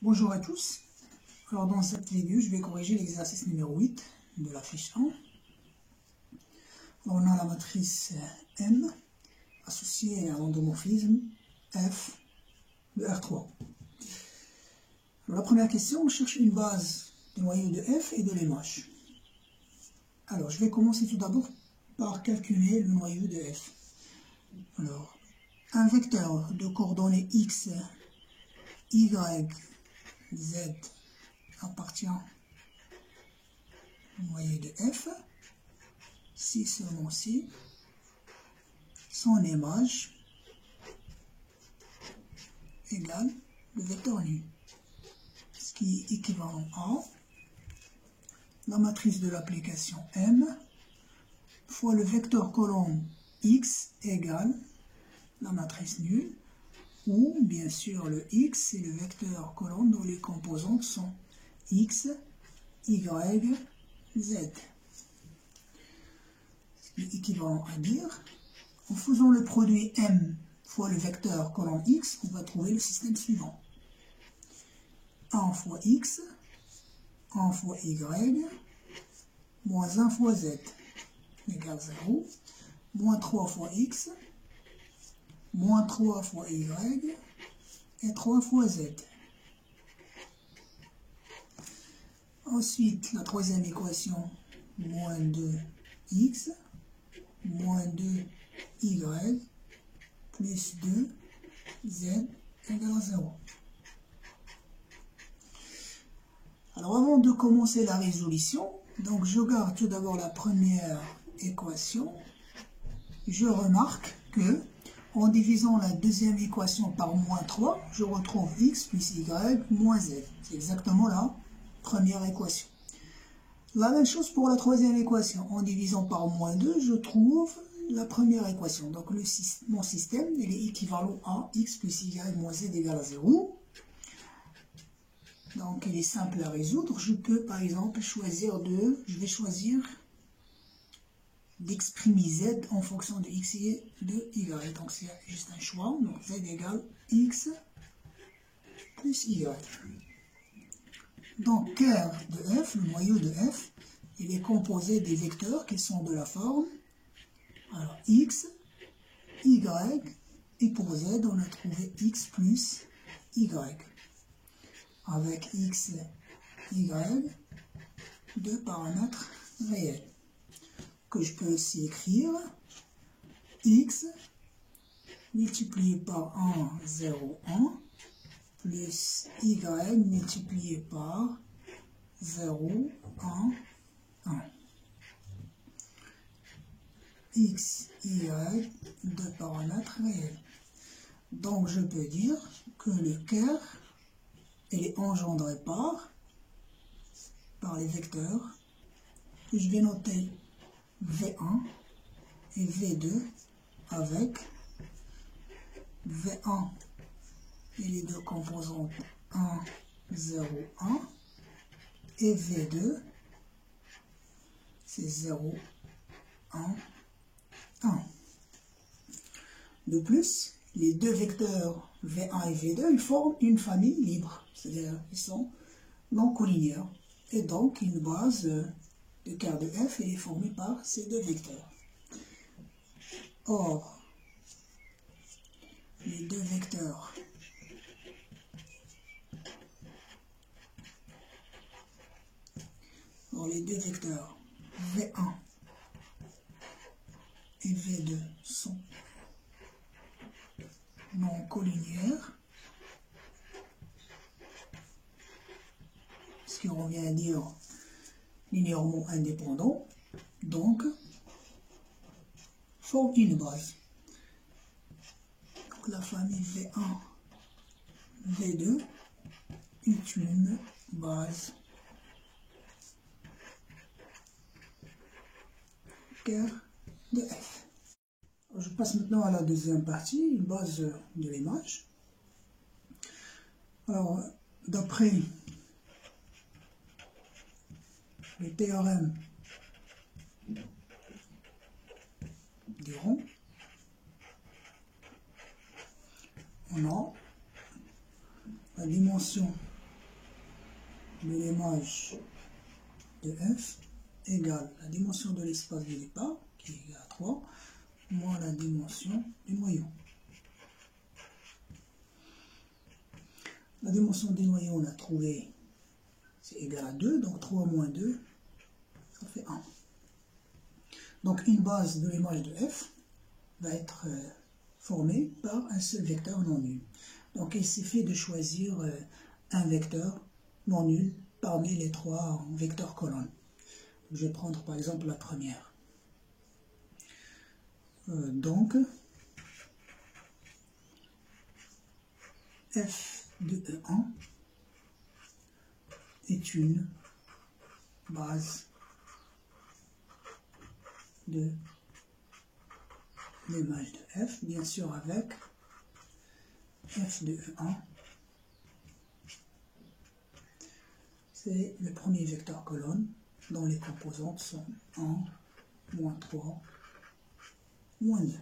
Bonjour à tous. Alors dans cette vidéo, je vais corriger l'exercice numéro 8 de la fiche 1. Alors, on a la matrice M associée à l'endomorphisme F de R3. Alors, la première question, on cherche une base du noyau de F et de l'image. Alors je vais commencer tout d'abord par calculer le noyau de F. Alors, un vecteur de coordonnées x, y, z appartient au noyau de F, si seulement si son image égale le vecteur nu, ce qui est équivalent à la matrice de l'application M fois le vecteur colonne x égale la matrice nulle, ou bien sûr le x c'est le vecteur colonne dont les composantes sont x, y, z. Ce qui est équivalent à dire, en faisant le produit M fois le vecteur colonne x, on va trouver le système suivant. 1 fois x, 1 fois y, moins 1 fois z égale 0, moins 3 fois x, moins 3 fois y, et 3 fois z. Ensuite, la troisième équation, moins 2x, moins 2y, plus 2z égale à 0. Alors avant de commencer la résolution, donc je garde tout d'abord la première équation. Je remarque que en divisant la deuxième équation par moins 3, je retrouve x plus y moins z. C'est exactement la première équation. La même chose pour la troisième équation. En divisant par moins 2, je trouve la première équation. Donc mon système il est équivalent à x plus y moins z égale à 0. Donc il est simple à résoudre. Je peux par exemple choisir je vais choisir d'exprimer z en fonction de x et de y. Donc c'est juste un choix. Donc z égale x plus y. Donc cœur de f, le noyau de f, il est composé des vecteurs qui sont de la forme alors x, y, et pour z on a trouvé x plus y. Avec x, y, deux paramètres réels, que je peux aussi écrire x multiplié par 1, 0, 1, plus y multiplié par 0, 1, 1. X, y, deux paramètres réels. Donc je peux dire que le cœur il est engendré par les vecteurs que je vais noter V1 et V2 avec V1 et les deux composantes 1, 0, 1 et V2 c'est 0, 1, 1. De plus, les deux vecteurs V1 et V2 ils forment une famille libre, c'est-à-dire qu'ils sont non collinéaires. Et donc une base de cœur de F est formée par ces deux vecteurs. Or, les deux vecteurs V1 et V2 sont non collinéaires, ce qui revient à dire linéairement indépendants, donc forment une base. Donc la famille V1, V2 est une base cœur de F. Je passe maintenant à la deuxième partie, une base de l'image. Alors, d'après le théorème du rond, on a la dimension de l'image de f égale la dimension de l'espace de départ, qui est égal à 3, moins la dimension du noyau. La dimension du noyau, on a trouvé, c'est égal à 2, donc 3 moins 2, ça fait 1. Donc une base de l'image de f va être formée par un seul vecteur non nul. Donc il suffit de choisir un vecteur non nul parmi les 3 vecteurs colonnes. Je vais prendre par exemple la première. Donc f de E1 est une base de l'image de f, bien sûr avec f de E1, c'est le premier vecteur colonne dont les composantes sont 1, moins 3, moins 2.